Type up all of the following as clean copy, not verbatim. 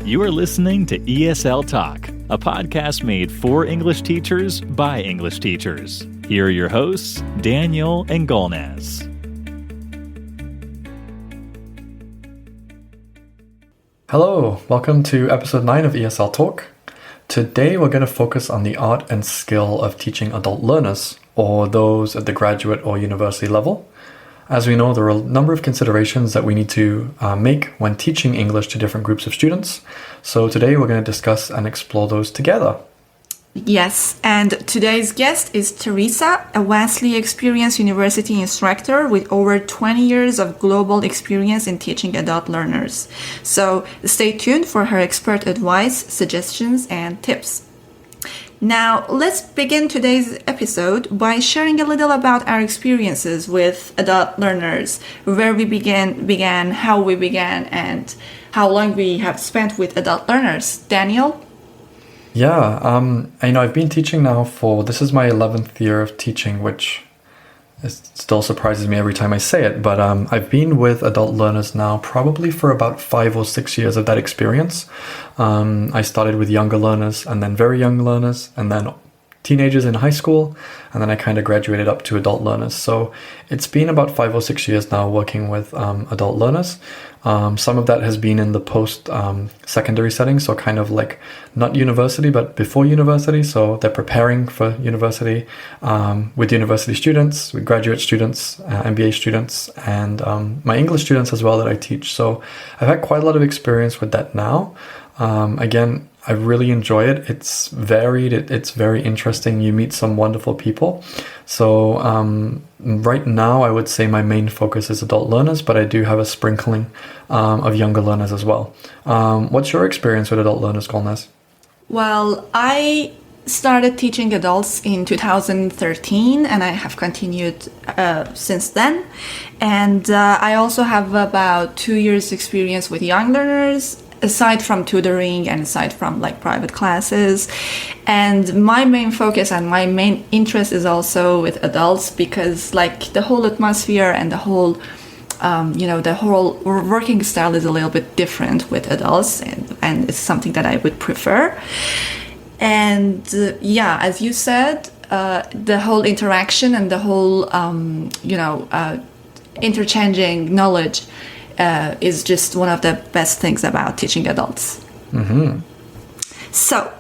You are listening to ESL Talk, a podcast made for English teachers by English teachers. Here are your hosts, Daniel and Golnaz. Hello, welcome to episode 9 of ESL Talk. Today we're going to focus on the art and skill of teaching adult learners, or those at the graduate or university level. As we know, there are a number of considerations that we need to make when teaching English to different groups of students. So today we're going to discuss and explore those together. Yes, and today's guest is Teresa, a vastly experienced university instructor with over 20 years of global experience in teaching adult learners. So stay tuned for her expert advice, suggestions, and tips. Now, let's begin today's episode by sharing a little about our experiences with adult learners, where we began, how we began, and how long we have spent with adult learners. Daniel? Yeah, I've been teaching now this is my 11th year of teaching, which still surprises me every time I say it, but I've been with adult learners now probably for about 5 or 6 years of that experience. I started with younger learners and then very young learners and then teenagers in high school, and then I kind of graduated up to adult learners. So it's been about 5 or 6 years now working with adult learners. Some of that has been in the post-secondary setting, so kind of like not university, but before university. So they're preparing for university with university students, with graduate students, MBA students, and my English students as well that I teach. So I've had quite a lot of experience with that now. Again, I really enjoy it. It's varied. It's very interesting. You meet some wonderful people. So right now, I would say my main focus is adult learners, but I do have a sprinkling of younger learners as well. What's your experience with adult learners, Golnaz? Well, I started teaching adults in 2013, and I have continued since then. And I also have about 2 years experience with young learners, aside from tutoring and aside from like private classes. And my main focus and my main interest is also with adults, because like the whole atmosphere and the whole the whole working style is a little bit different with adults, and it's something that I would prefer. And as you said, the whole interaction and the whole interchanging knowledge is just one of the best things about teaching adults. Mm-hmm. So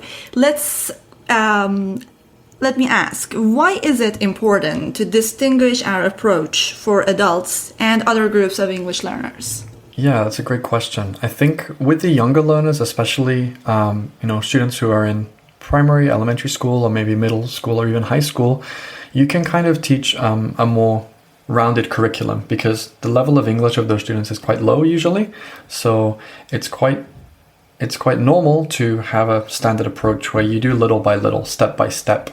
let me ask, why is it important to distinguish our approach for adults and other groups of English learners? Yeah, that's a great question. I think with the younger learners, especially students who are in primary, elementary school, or maybe middle school or even high school, you can kind of teach a more rounded curriculum, because the level of English of those students is quite low usually. So it's quite normal to have a standard approach where you do little by little, step by step.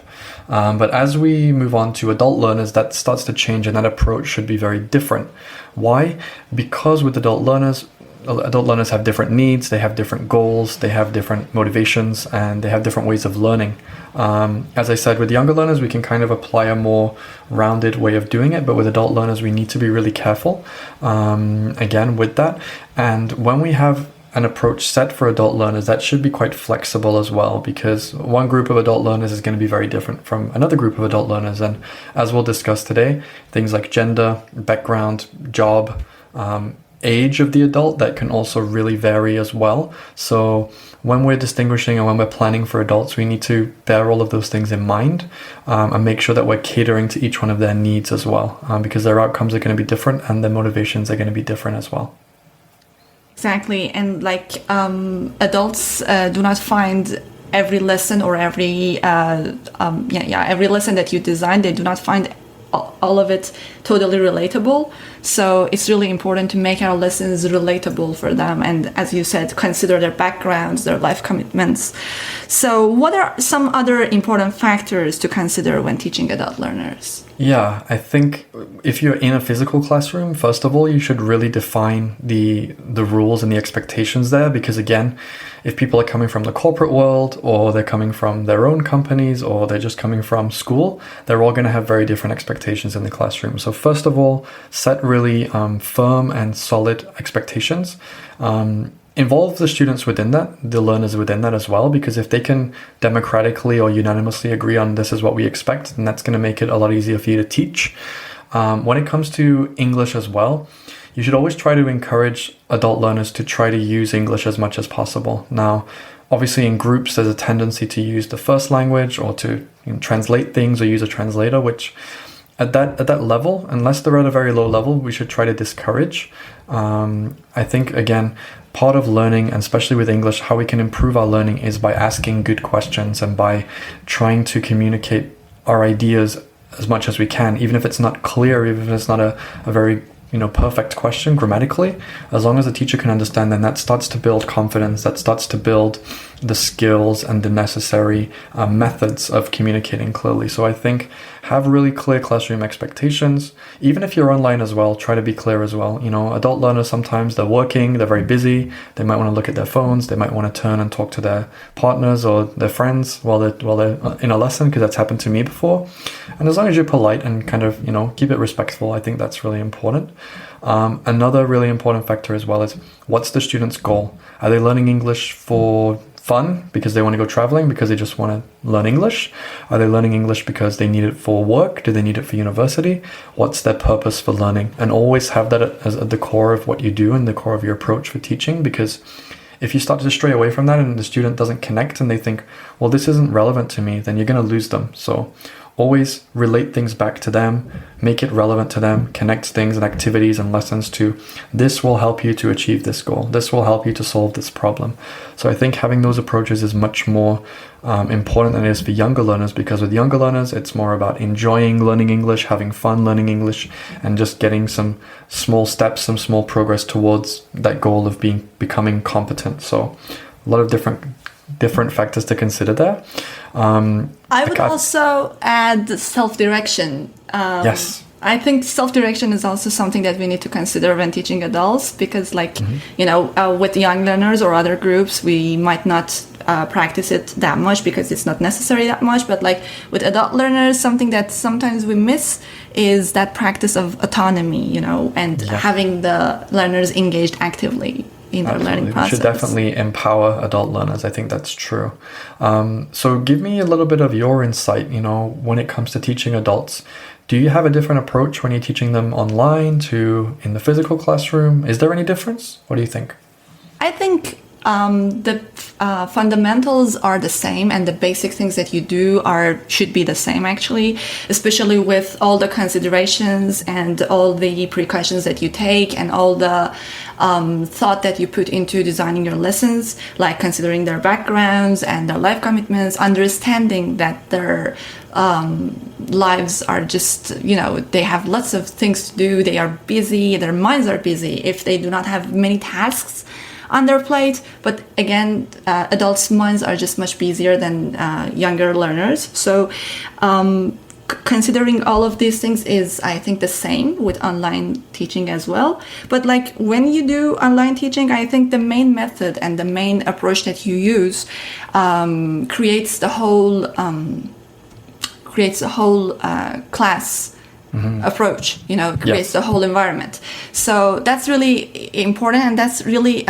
But as we move on to adult learners, that starts to change, and that approach should be very different. Why? Because with adult learners have different needs, they have different goals, they have different motivations, and they have different ways of learning. As I said, with younger learners, we can kind of apply a more rounded way of doing it, but with adult learners, we need to be really careful, again, with that. And when we have an approach set for adult learners, that should be quite flexible as well, because one group of adult learners is going to be very different from another group of adult learners. And as we'll discuss today, things like gender, background, job, age of the adult, that can also really vary as well. So when we're distinguishing and when we're planning for adults, we need to bear all of those things in mind and make sure that we're catering to each one of their needs as well, because their outcomes are going to be different and their motivations are going to be different as well. Exactly. And like adults do not find every lesson or every lesson that you design, they do not find all of it totally relatable. So it's really important to make our lessons relatable for them, and as you said, consider their backgrounds, their life commitments. So what are some other important factors to consider when teaching adult learners? Yeah, I think if you're in a physical classroom, first of all, you should really define the rules and the expectations there, because again, if people are coming from the corporate world, or they're coming from their own companies, or they're just coming from school, they're all going to have very different expectations in the classroom. So first of all, set really firm and solid expectations. involve the students within that, the learners within that as well, because if they can democratically or unanimously agree on this is what we expect, then that's going to make it a lot easier for you to teach. When it comes to English as well, you should always try to encourage adult learners to try to use English as much as possible. Now, obviously in groups, there's a tendency to use the first language or to translate things or use a translator, which at that level, unless they're at a very low level, we should try to discourage. I think, again, part of learning, and especially with English, how we can improve our learning is by asking good questions and by trying to communicate our ideas as much as we can, even if it's not clear, even if it's not a very perfect question grammatically. As long as the teacher can understand, then that starts to build confidence, that starts to build the skills and the necessary methods of communicating clearly. So I think have really clear classroom expectations. Even if you're online as well, try to be clear as well. Adult learners, sometimes they're working, they're very busy, they might want to look at their phones, they might want to turn and talk to their partners or their friends while they're in a lesson, because that's happened to me before. And as long as you're polite and kind of, keep it respectful, I think that's really important. Another really important factor as well is, what's the student's goal? Are they learning English for fun because they want to go traveling, because they just want to learn English? Are they learning English because they need it for work? Do they need it for university? What's their purpose for learning? And always have that as at the core of what you do and the core of your approach for teaching, because if you start to stray away from that and the student doesn't connect and they think, well, this isn't relevant to me, then you're going to lose them. So always relate things back to them, make it relevant to them, connect things and activities and lessons to, this will help you to achieve this goal. This will help you to solve this problem. So I think having those approaches is much more important than it is for younger learners, because with younger learners, it's more about enjoying learning English, having fun learning English, and just getting some small steps, some small progress towards that goal of becoming competent. So a lot of different factors to consider there. I would also add self-direction. Yes. I think self-direction is also something that we need to consider when teaching adults, because with young learners or other groups, we might not practice it that much because it's not necessary that much. But with adult learners, something that sometimes we miss is that practice of autonomy, and having the learners engaged actively in their learning process. We should definitely empower adult learners. I think that's true. So give me a little bit of your insight, when it comes to teaching adults. Do you have a different approach when you're teaching them online to in the physical classroom? Is there any difference? What do you think? I think the fundamentals are the same, and the basic things that you do should be the same, actually, especially with all the considerations and all the precautions that you take and all the thought that you put into designing your lessons, like considering their backgrounds and their life commitments, understanding that their lives are just, they have lots of things to do, they are busy, their minds are busy if they do not have many tasks on their plate. But again, adults' minds are just much busier than younger learners. So considering all of these things is, I think, the same with online teaching as well. But when you do online teaching, I think the main method and the main approach that you use creates the whole class approach, creates the whole environment. So that's really important, and that's really,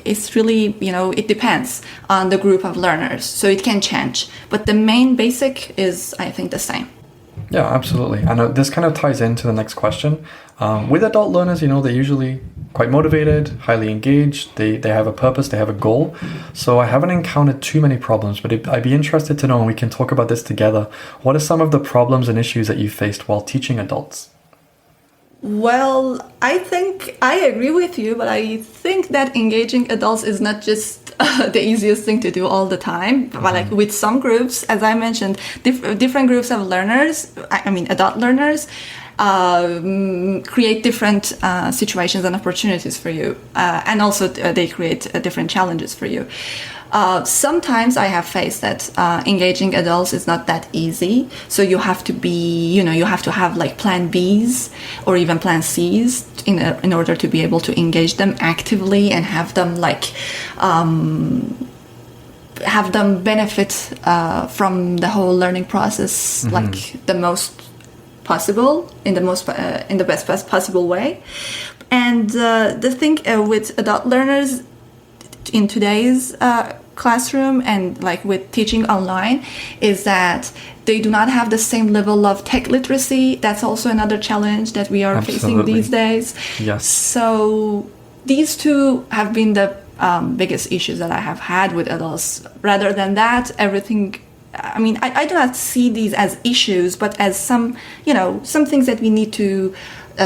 it's really, it depends on the group of learners. So it can change, but the main basic is, I think, the same. Yeah, absolutely. And this kind of ties into the next question. With adult learners, they're usually quite motivated, highly engaged. They have a purpose, they have a goal. So I haven't encountered too many problems, but I'd be interested to know, and we can talk about this together. What are some of the problems and issues that you faced while teaching adults? Well, I think I agree with you, but I think that engaging adults is not just the easiest thing to do all the time. But with some groups, as I mentioned, different groups of learners, adult learners, create different situations and opportunities for you. And also they create different challenges for you. Sometimes I have faced that engaging adults is not that easy. So you have to you have to have plan Bs or even plan Cs in order to be able to engage them actively and have them benefit from the whole learning process, the most possible, in the best possible way. And the thing with adult learners, in today's classroom and like with teaching online is that they do not have the same level of tech literacy. That's also another challenge that we are facing these days. Yes. So these two have been the biggest issues that I have had with adults. Rather than that, everything, I mean, I do not see these as issues, but as some things that we need to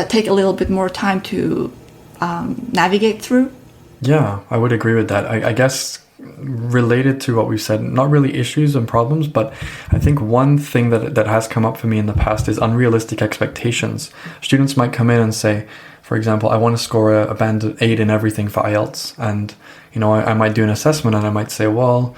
take a little bit more time to navigate through. Yeah, I would agree with that. I guess related to what we've said, not really issues and problems, but I think one thing that has come up for me in the past is unrealistic expectations. Students might come in and say, for example, I want to score a band 8 in everything for IELTS. And, I might do an assessment and I might say, well,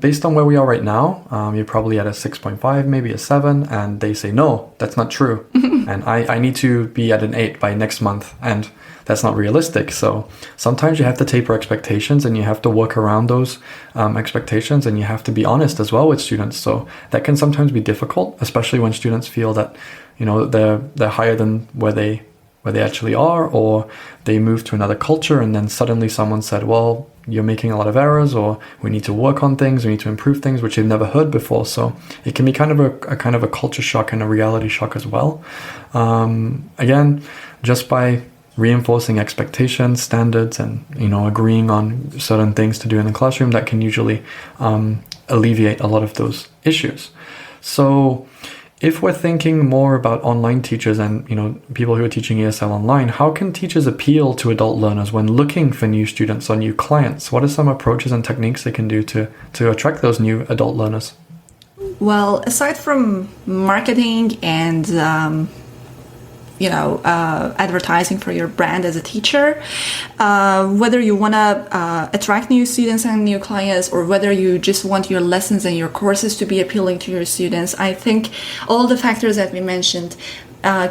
based on where we are right now, you're probably at a 6.5, maybe a 7. And they say, no, that's not true. And I need to be at an 8 by next month. And that's not realistic. So sometimes you have to taper expectations and you have to work around those expectations, and you have to be honest as well with students. So that can sometimes be difficult, especially when students feel that, they're higher than where they actually are, or they move to another culture and then suddenly someone said, well, you're making a lot of errors, or we need to work on things, we need to improve things, which they've never heard before. So it can be kind of a culture shock and a reality shock as well. Again, just by reinforcing expectations, standards, and agreeing on certain things to do in the classroom, that can usually alleviate a lot of those issues. So if we're thinking more about online teachers and people who are teaching ESL online, how can teachers appeal to adult learners when looking for new students or new clients? What are some approaches and techniques they can do to attract those new adult learners? Well, aside from marketing and advertising for your brand as a teacher, whether you want to attract new students and new clients, or whether you just want your lessons and your courses to be appealing to your students, I think all the factors that we mentioned,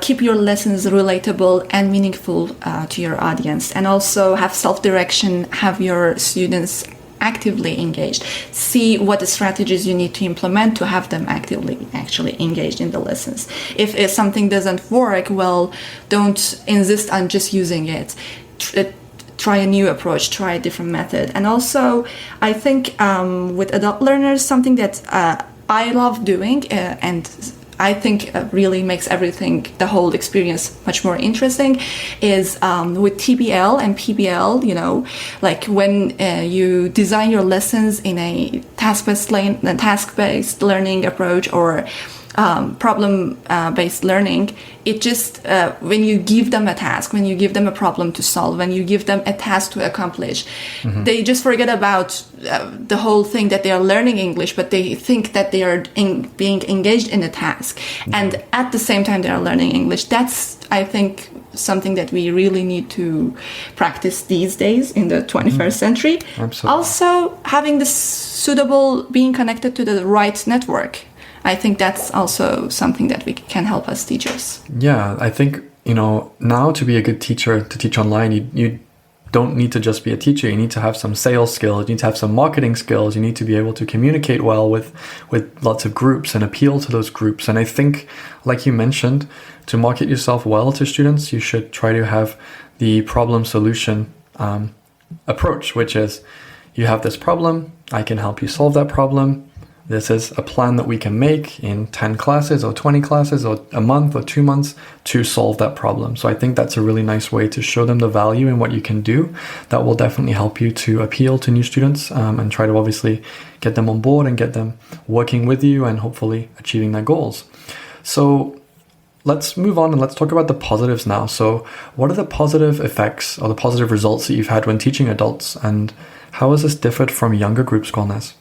keep your lessons relatable and meaningful to your audience, and also have self-direction, have your students actively engaged. See what the strategies you need to implement to have them actually engaged in the lessons. If something doesn't work, well, don't insist on just using it. Try a new approach, try a different method. And also, I think with adult learners, something that I love doing and I think really makes everything, the whole experience, much more interesting, is with TBL and PBL, like when you design your lessons in a task-based learning approach or problem-based learning, it just, when you give them a task, when you give them a problem to solve, when you give them a task to accomplish, they just forget about the whole thing that they are learning English, but they think that they are being engaged in a task. And at the same time they are learning English. That's, I think, something that we really need to practice these days in the 21st century. Absolutely. Also, having this suitable, being connected to the right network. I think that's also something that we can help as teachers. Yeah, I think, now to be a good teacher, to teach online, you don't need to just be a teacher. You need to have some sales skills. You need to have some marketing skills. You need to be able to communicate well with lots of groups and appeal to those groups. And I think, like you mentioned, to market yourself well to students, you should try to have the problem solution approach, which is, you have this problem, I can help you solve that problem. This is a plan that we can make in 10 classes or 20 classes or a month or 2 months to solve that problem. So I think that's a really nice way to show them the value in what you can do. That will definitely help you to appeal to new students and try to obviously get them on board and get them working with you and hopefully achieving their goals. So let's move on and let's talk about the positives now. So what are the positive effects or the positive results that you've had when teaching adults, and how has this differed from younger groups, Golnaz?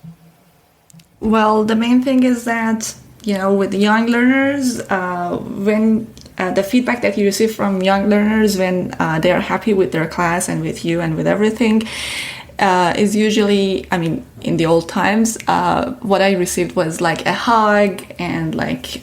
Well, the main thing is that, with young learners, when the feedback that you receive from young learners when they are happy with their class and with you and with everything is usually, in the old times, what I received was like a hug and like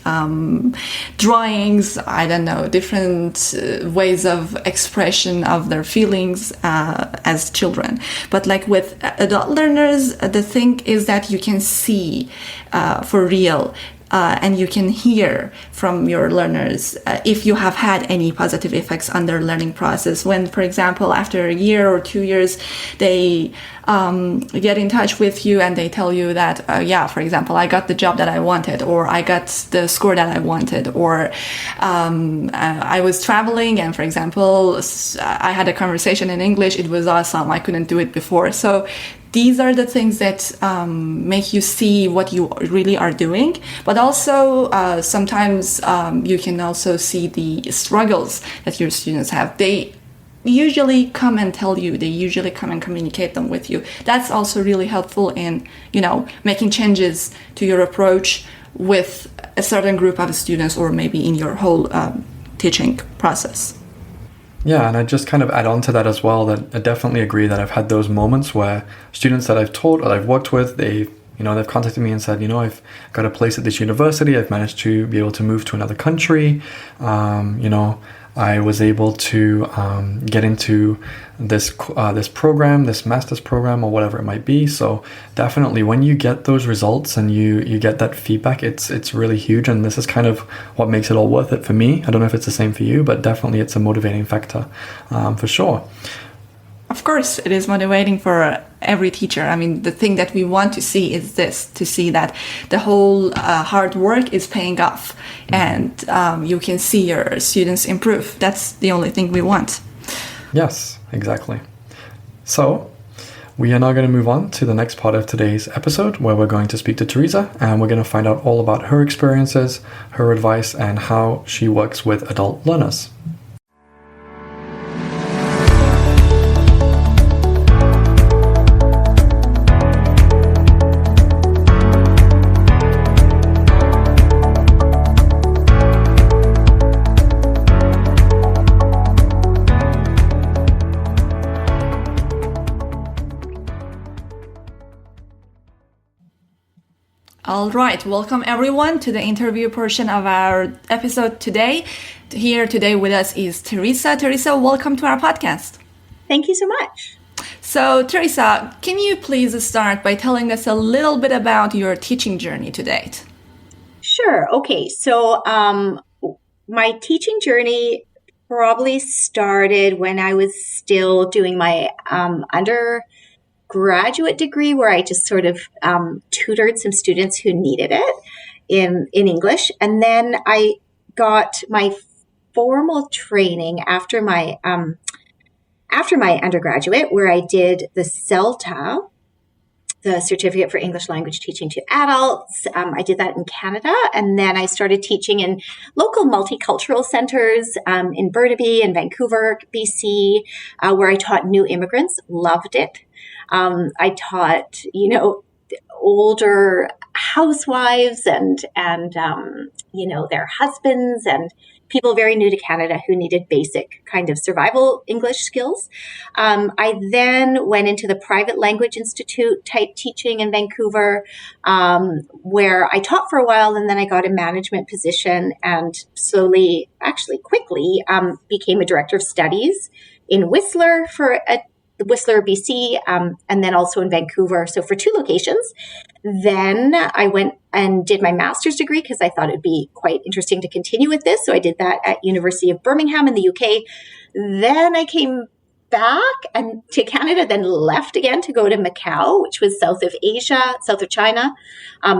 drawings, I don't know, different ways of expression of their feelings as children. But like with adult learners, the thing is that you can see for real and you can hear from your learners if you have had any positive effects on their learning process. When, for example, after a year or 2 years, they get in touch with you and they tell you that, for example, I got the job that I wanted, or I got the score that I wanted, or I was traveling and, for example, I had a conversation in English. It was awesome. I couldn't do it before. So these are the things that make you see what you really are doing. But also, sometimes you can also see the struggles that your students have. They usually come and tell you. They usually come and communicate them with you. That's also really helpful in, making changes to your approach with a certain group of students, or maybe in your whole teaching process. Yeah, and I just kind of add on to that as well, that I definitely agree that I've had those moments where students that I've taught or I've worked with, they've contacted me and said, I've got a place at this university. I've managed to be able to move to another country. I was able to get into this program, this master's program, or whatever it might be. So definitely, when you get those results and you get that feedback, it's really huge. And this is kind of what makes it all worth it for me. I don't know if it's the same for you, but definitely it's a motivating factor for sure. Of course, it is motivating for every teacher. I mean, the thing that we want to see is to see that the whole hard work is paying off, and you can see your students improve. That's the only thing we want. Yes, exactly. So we are now going to move on to the next part of today's episode, where we're going to speak to Teresa, and we're going to find out all about her experiences, her advice, and how she works with adult learners. All right, welcome everyone to the interview portion of our episode today. Here today with us is Teresa. Teresa, welcome to our podcast. Thank you so much. So, Teresa, can you please start by telling us a little bit about your teaching journey to date? Sure. Okay. So, my teaching journey probably started when I was still doing my undergraduate degree, where I just sort of tutored some students who needed it in English. And then I got my formal training after my undergraduate, where I did the CELTA, the Certificate for English Language Teaching to Adults. I did that in Canada. And then I started teaching in local multicultural centers in Burnaby and Vancouver, BC, where I taught new immigrants. Loved it. I taught, older housewives and their husbands and people very new to Canada who needed basic kind of survival English skills. I then went into the private language institute type teaching in Vancouver, where I taught for a while, and then I got a management position and quickly became a director of studies in Whistler Whistler, BC, and then also in Vancouver. So for 2 locations. Then I went and did my master's degree because I thought it'd be quite interesting to continue with this. So I did that at University of Birmingham in the UK. Then I came back and to Canada, then left again to go to Macau, which was south of Asia, south of China.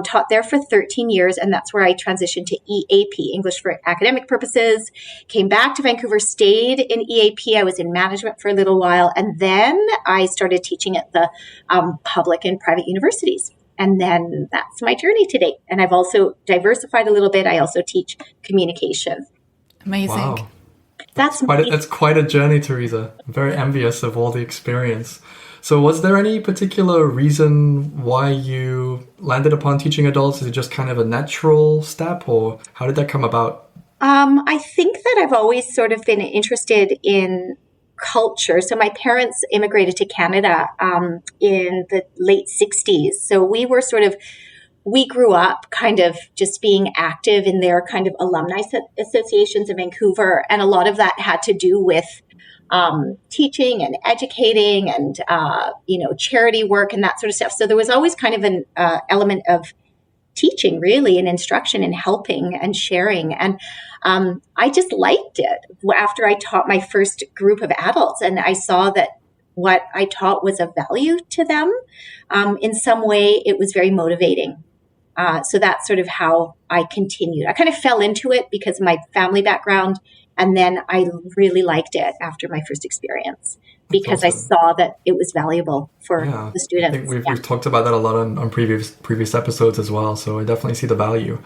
Taught there for 13 years, and that's where I transitioned to EAP, English for Academic Purposes. Came back to Vancouver, stayed in EAP. I was in management for a little while, and then I started teaching at the public and private universities. And then that's my journey to date. And I've also diversified a little bit. I also teach communication. Amazing. Wow. That's quite a journey, Teresa. I'm very envious of all the experience. So was there any particular reason why you landed upon teaching adults? Is it just kind of a natural step, or how did that come about? I think that I've always sort of been interested in culture. So my parents immigrated to Canada in the late 60s. So we grew up kind of just being active in their kind of alumni associations in Vancouver. And a lot of that had to do with teaching and educating and, charity work and that sort of stuff. So there was always kind of an element of teaching, really, and instruction and helping and sharing. And I just liked it after I taught my first group of adults, and I saw that what I taught was of value to them. In some way, it was very motivating. So that's sort of how I continued. I kind of fell into it because of my family background, and then I really liked it after my first experience because I saw that it was valuable for the students. I think we've talked about that a lot on previous episodes as well, so I definitely see the value.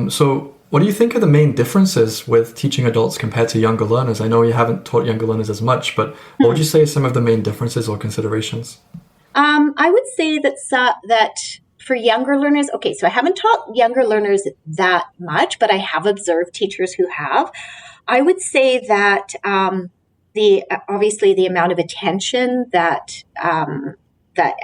So what do you think are the main differences with teaching adults compared to younger learners? I know you haven't taught younger learners as much, but what would you say are some of the main differences or considerations? I would say that for younger learners, okay, so I haven't taught younger learners that much, but I have observed teachers who have. I would say that obviously the amount of attention that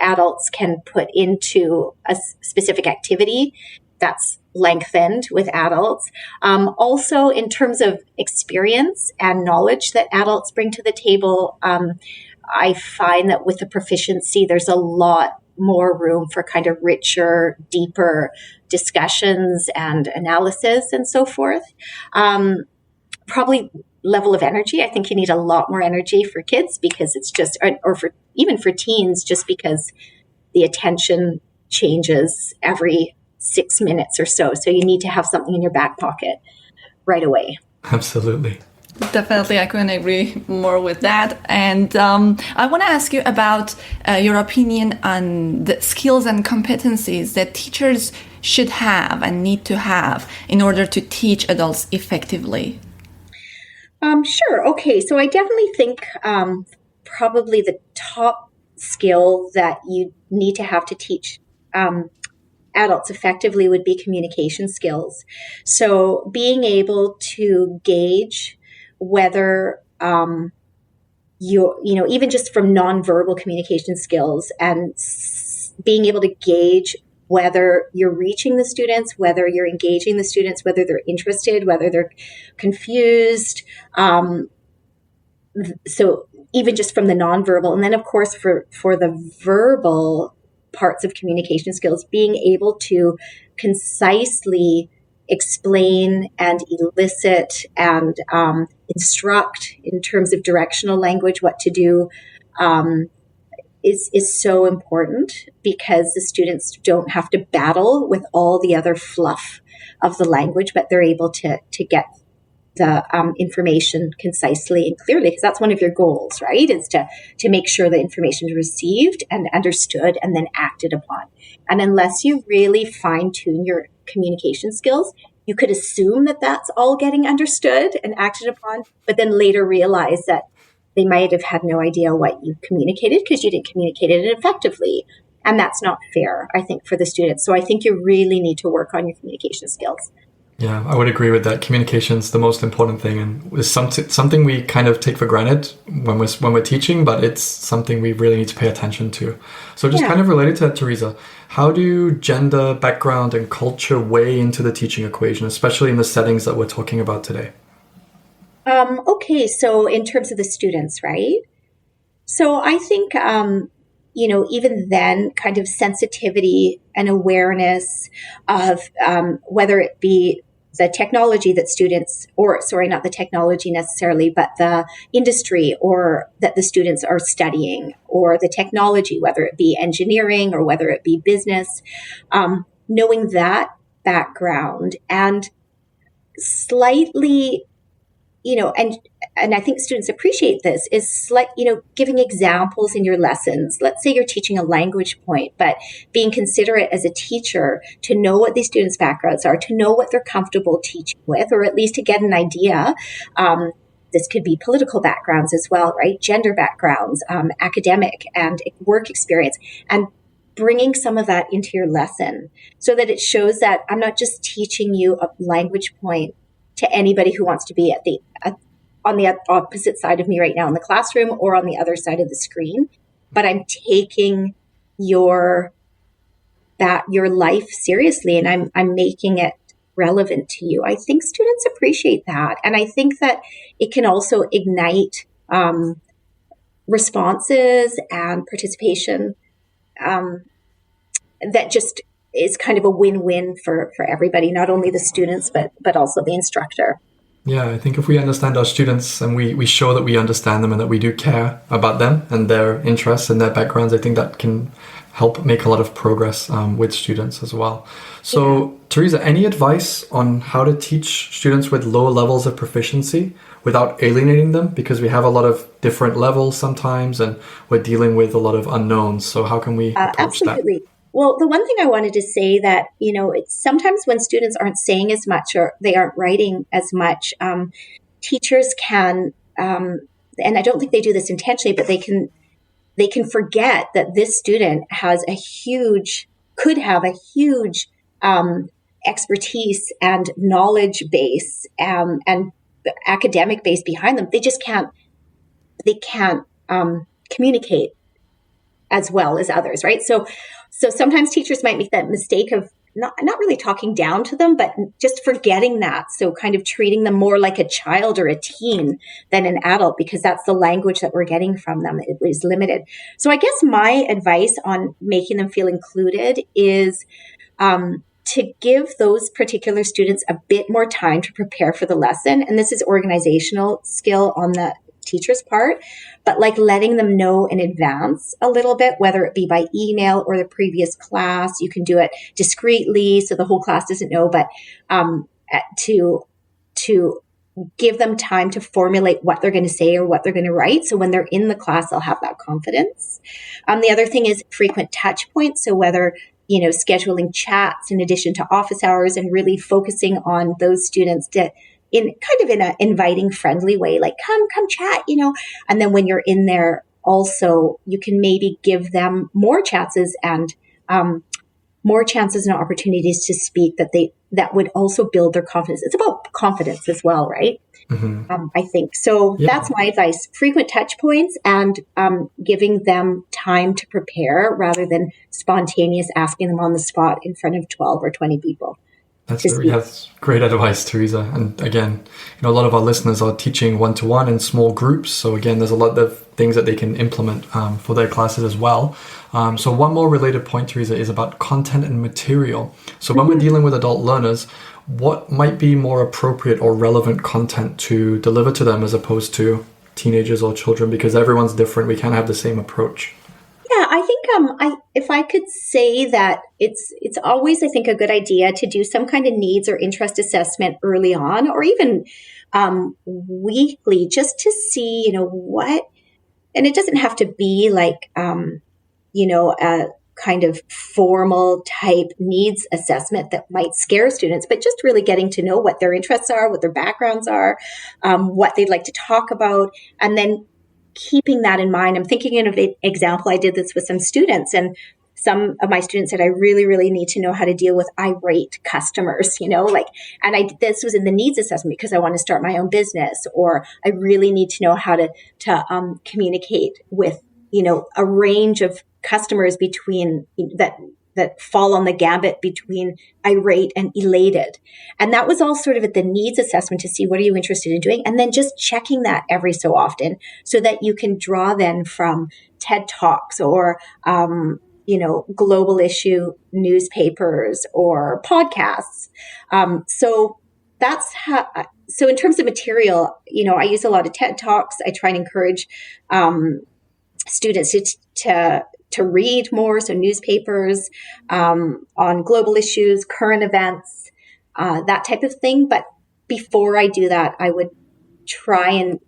adults can put into a specific activity, that's lengthened with adults. Also, in terms of experience and knowledge that adults bring to the table, I find that with the proficiency, there's a lot more room for kind of richer, deeper discussions and analysis and so forth. Probably level of energy. I think you need a lot more energy for kids because it's just, or for even for teens, just because the attention changes every 6 minutes or so. So you need to have something in your back pocket right away. Absolutely. Definitely, I couldn't agree more with that. And I want to ask you about your opinion on the skills and competencies that teachers should have and need to have in order to teach adults effectively. Sure. Okay. So I definitely think probably the top skill that you need to have to teach adults effectively would be communication skills. So being able to gauge whether even just from nonverbal communication skills and being able to gauge whether you're reaching the students, whether you're engaging the students, whether they're interested, whether they're confused. So even just from the nonverbal, and then of course for the verbal parts of communication skills, being able to concisely explain and elicit and instruct in terms of directional language what to do is so important because the students don't have to battle with all the other fluff of the language, but they're able to get the information concisely and clearly, because that's one of your goals, right? Is to make sure the information is received and understood and then acted upon. And unless you really fine-tune your communication skills, you could assume that that's all getting understood and acted upon, but then later realize that they might have had no idea what you communicated because you didn't communicate it effectively. And that's not fair, I think, for the students. So I think you really need to work on your communication skills. Yeah, I would agree with that. Communication's the most important thing, and it's something we kind of take for granted when we're teaching, but it's something we really need to pay attention to. So just kind of related to that, Teresa, how do gender, background, and culture weigh into the teaching equation, especially in the settings that we're talking about today? Okay, so in terms of the students, right? So I think, even then, kind of sensitivity and awareness of whether it be the technology that students, not the technology necessarily, but the industry or that the students are studying, or the technology, whether it be engineering or whether it be business, knowing that background and slightly, and I think students appreciate this, is giving examples in your lessons. Let's say you're teaching a language point, but being considerate as a teacher to know what these students' backgrounds are, to know what they're comfortable teaching with, or at least to get an idea. This could be political backgrounds as well, right? Gender backgrounds, academic and work experience, and bringing some of that into your lesson so that it shows that I'm not just teaching you a language point to anybody who wants to be on the opposite side of me right now in the classroom or on the other side of the screen, but I'm taking your life seriously and I'm making it relevant to you. I think students appreciate that. And I think that it can also ignite responses and participation that just is kind of a win-win for everybody, not only the students, but also the instructor. Yeah, I think if we understand our students and we show that we understand them and that we do care about them and their interests and their backgrounds, I think that can help make a lot of progress with students as well. So, Teresa, any advice on how to teach students with low levels of proficiency without alienating them? Because we have a lot of different levels sometimes and we're dealing with a lot of unknowns. So how can we approach absolutely. that? Well, the one thing I wanted to say that, it's sometimes when students aren't saying as much or they aren't writing as much, teachers can, and I don't think they do this intentionally, but they can forget that this student could have a huge expertise and knowledge base and academic base behind them. They just can't communicate as well as others, right? So sometimes teachers might make that mistake of not really talking down to them, but just forgetting that. So kind of treating them more like a child or a teen than an adult, because that's the language that we're getting from them. It is limited. So I guess my advice on making them feel included is to give those particular students a bit more time to prepare for the lesson. And this is organizational skill on the teacher's part, but like letting them know in advance a little bit, whether it be by email or the previous class. You can do it discreetly so the whole class doesn't know, but to give them time to formulate what they're going to say or what they're going to write. So when they're in the class, they'll have that confidence. The other thing is frequent touch points. So whether scheduling chats in addition to office hours and really focusing on those students in an inviting, friendly way, like come chat, and then when you're in there also, you can maybe give them more chances and opportunities to speak that would also build their confidence. It's about confidence as well, right? Mm-hmm. I think so. Yeah. That's my advice: frequent touch points and giving them time to prepare rather than spontaneous asking them on the spot in front of 12 or 20 people. That's great advice, Teresa. And again, a lot of our listeners are teaching one-to-one in small groups. So again, there's a lot of things that they can implement for their classes as well. So one more related point, Teresa, is about content and material. So when we're dealing with adult learners, what might be more appropriate or relevant content to deliver to them as opposed to teenagers or children? Because everyone's different. We can't have the same approach. Yeah, I think if I could say that it's always, I think, a good idea to do some kind of needs or interest assessment early on, or even weekly, just to see, what, and it doesn't have to be like, a kind of formal type needs assessment that might scare students, but just really getting to know what their interests are, what their backgrounds are, what they'd like to talk about, and then keeping that in mind. I'm thinking of an example. I did this with some students, and some of my students said, I really, really need to know how to deal with irate customers, this was in the needs assessment because I want to start my own business, or I really need to know how to communicate with, a range of customers between that fall on the gambit between irate and elated. And that was all sort of at the needs assessment to see what are you interested in doing, and then just checking that every so often so that you can draw then from TED Talks or, global issue newspapers or podcasts. So that's how, so in terms of material, I use a lot of TED Talks. I try and encourage students to read more, so newspapers on global issues, current events, that type of thing. But before I do that, I would try and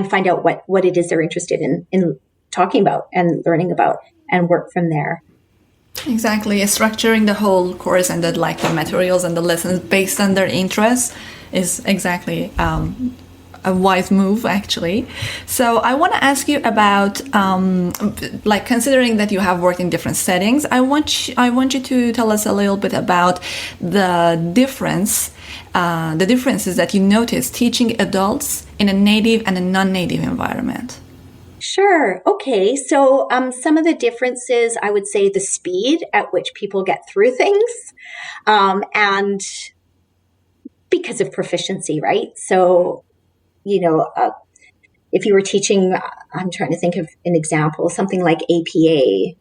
find out what it is they're interested in talking about and learning about, and work from there. Exactly. Structuring the whole course and the materials and the lessons based on their interests is exactly a wise move, actually. So I want to ask you about, considering that you have worked in different settings, I want you to tell us a little bit about the differences that you notice teaching adults in a native and a non-native environment. Sure. Okay. So some of the differences, I would say the speed at which people get through things, and because of proficiency, right? So if you were teaching, I'm trying to think of an example, something like APA,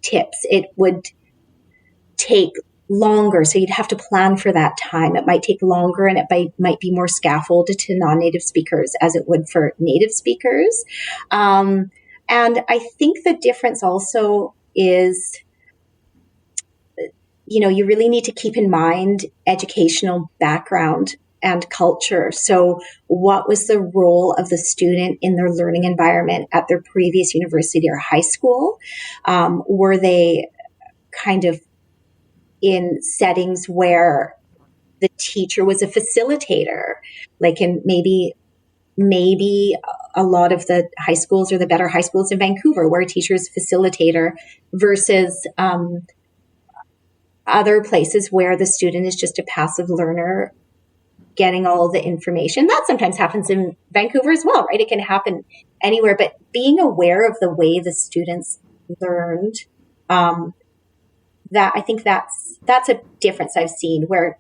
tips. It would take longer. So you'd have to plan for that time. It might take longer, and it might be more scaffolded to non-native speakers as it would for native speakers. And I think the difference also is, you really need to keep in mind educational background and culture. So what was the role of the student in their learning environment at their previous university or high school? Were they kind of in settings where the teacher was a facilitator, like in maybe a lot of the high schools or the better high schools in Vancouver, where a teacher is a facilitator, versus other places where the student is just a passive learner getting all the information. That sometimes happens in Vancouver as well, right? It can happen anywhere, but being aware of the way the students learned, that I think that's a difference I've seen, where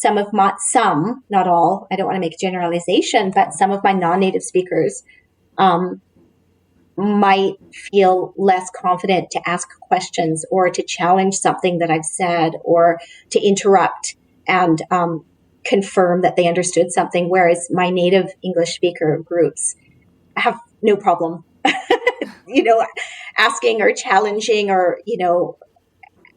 not all, I don't want to make a generalization, but some of my non-native speakers might feel less confident to ask questions or to challenge something that I've said, or to interrupt and confirm that they understood something, whereas my native English speaker groups have no problem, asking or challenging, or,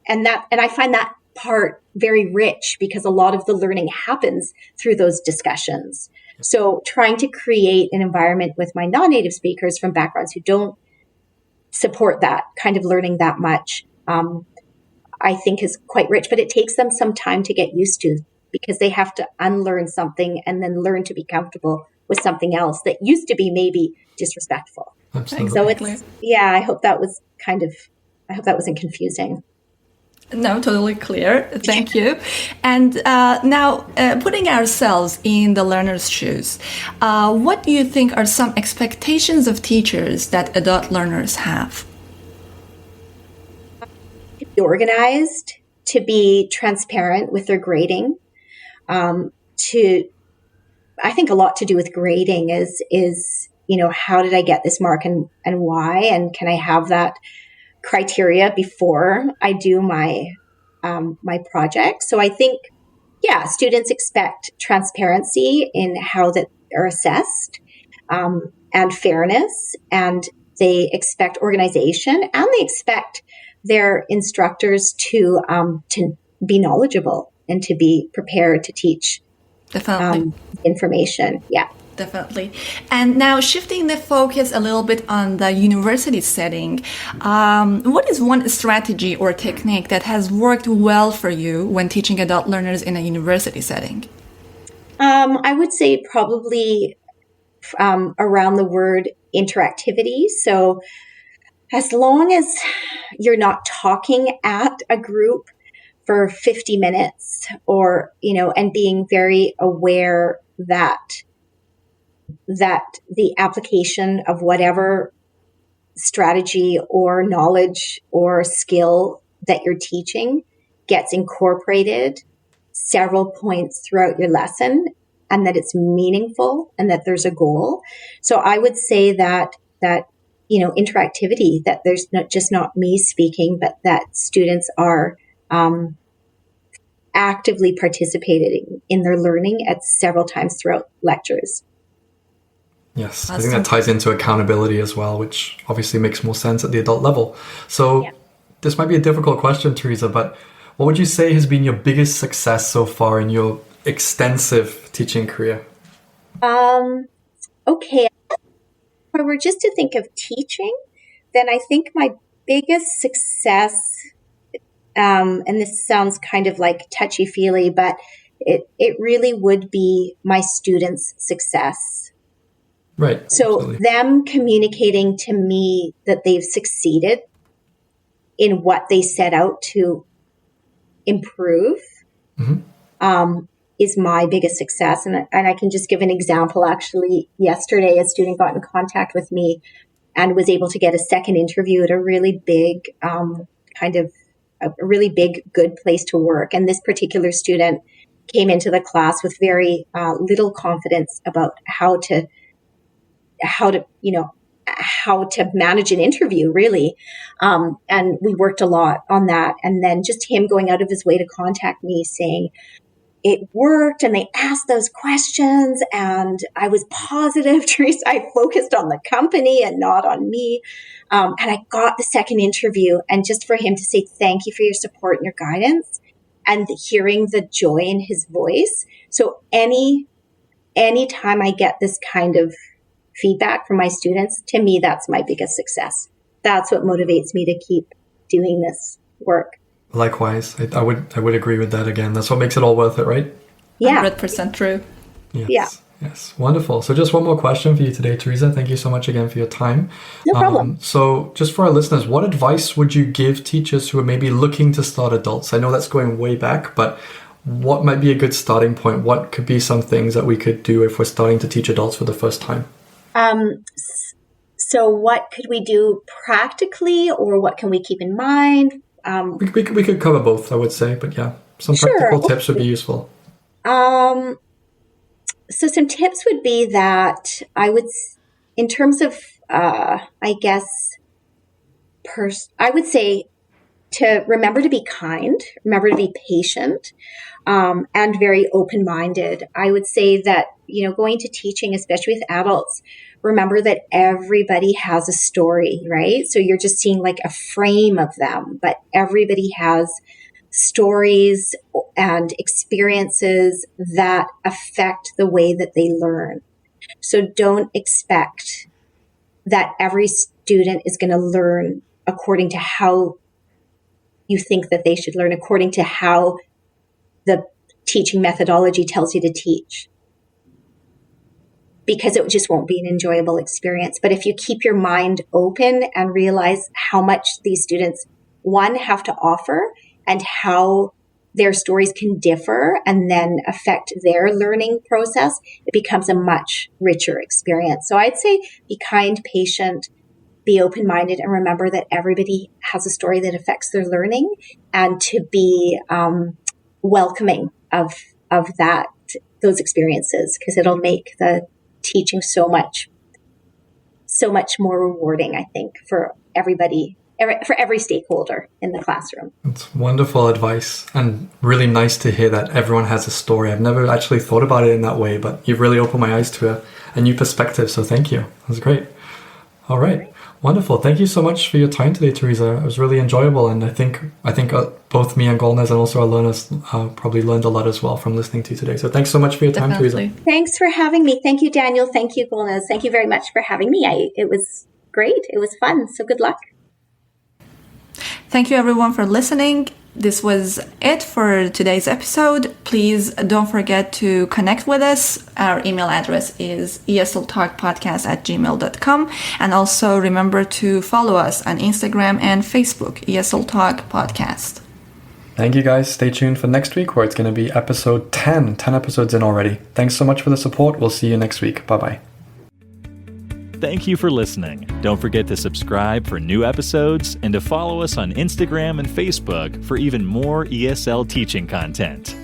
and I find that part very rich, because a lot of the learning happens through those discussions. So trying to create an environment with my non-native speakers from backgrounds who don't support that kind of learning that much, I think is quite rich, but it takes them some time to get used to, because they have to unlearn something and then learn to be comfortable with something else that used to be maybe disrespectful. Absolutely. So I hope that wasn't confusing. No, totally clear. Thank you. And now, putting ourselves in the learner's shoes, what do you think are some expectations of teachers that adult learners have? To be organized, to be transparent with their grading. I think a lot to do with grading is how did I get this mark and why, and can I have that criteria before I do my project. So I think, students expect transparency in how that are assessed, and fairness, and they expect organization, and they expect their instructors to be knowledgeable and to be prepared to teach information. Yeah. Definitely. And now, shifting the focus a little bit on the university setting, what is one strategy or technique that has worked well for you when teaching adult learners in a university setting? I would say probably around the word interactivity. So as long as you're not talking at a group for 50 minutes, or, and being very aware that the application of whatever strategy or knowledge or skill that you're teaching gets incorporated several points throughout your lesson, and that it's meaningful and that there's a goal. So I would say that interactivity, that there's not me speaking, but that students are actively participating in their learning at several times throughout lectures. Yes, I think that ties into accountability as well, which obviously makes more sense at the adult level. So This might be a difficult question, Teresa, but what would you say has been your biggest success so far in your extensive teaching career? Okay. If we were just to think of teaching, then I think my biggest success, and this sounds kind of like touchy-feely, but it really would be my students' success. Right. So absolutely. Them communicating to me that they've succeeded in what they set out to improve, is my biggest success. And I can just give an example. Actually, yesterday, a student got in contact with me and was able to get a second interview at a really big, a really big, good place to work. And this particular student came into the class with very little confidence about how to how to manage an interview, really. And we worked a lot on that. And then just him going out of his way to contact me saying, it worked and they asked those questions and I was positive, Teresa. I focused on the company and not on me. And I got the second interview, and just for him to say, thank you for your support and your guidance, and hearing the joy in his voice. So any time I get this kind of feedback from my students, to me, that's my biggest success. That's what motivates me to keep doing this work. Likewise, I would agree with that again. That's what makes it all worth it, right? Yeah. 100% true. Yes. Yeah. Yes. Wonderful. So just one more question for you today, Teresa. Thank you so much again for your time. No problem. So just for our listeners, what advice would you give teachers who are maybe looking to start adults? I know that's going way back, but what might be a good starting point? What could be some things that we could do if we're starting to teach adults for the first time? So what could we do practically, or what can we keep in mind? We could cover both, I would say, but yeah, some practical tips would be useful. So some tips would be that in terms of, I would say to remember to be kind, remember to be patient, and very open-minded. I would say that, going to teaching, especially with adults, remember that everybody has a story, right? So you're just seeing like a frame of them, but everybody has stories and experiences that affect the way that they learn. So don't expect that every student is going to learn according to how you think that they should learn, according to how the teaching methodology tells you to teach, because it just won't be an enjoyable experience. But if you keep your mind open and realize how much these students, one, have to offer, and how their stories can differ and then affect their learning process, it becomes a much richer experience. So I'd say be kind, patient, be open-minded, and remember that everybody has a story that affects their learning, and to be welcoming of those experiences, because it'll make the teaching so much more rewarding, I think, for everybody, for every stakeholder in the classroom. It's wonderful advice, and really nice to hear that everyone has a story. I've never actually thought about it in that way, but you've really opened my eyes to a new perspective. So thank you. That was great. All right. Wonderful. Thank you so much for your time today, Teresa. It was really enjoyable, and I think both me and Golnaz and also our learners probably learned a lot as well from listening to you today. So thanks so much for your time, Definitely. Teresa. Thanks for having me. Thank you, Daniel. Thank you, Golnaz. Thank you very much for having me. It was great. It was fun. So good luck. Thank you everyone for listening. This was it for today's episode. Please don't forget to connect with us. Our email address is esltalkpodcast@gmail.com. And also remember to follow us on Instagram and Facebook, ESL Talk Podcast. Thank you guys. Stay tuned for next week, where it's going to be episode 10. 10 episodes in already. Thanks so much for the support. We'll see you next week. Bye-bye. Thank you for listening. Don't forget to subscribe for new episodes and to follow us on Instagram and Facebook for even more ESL teaching content.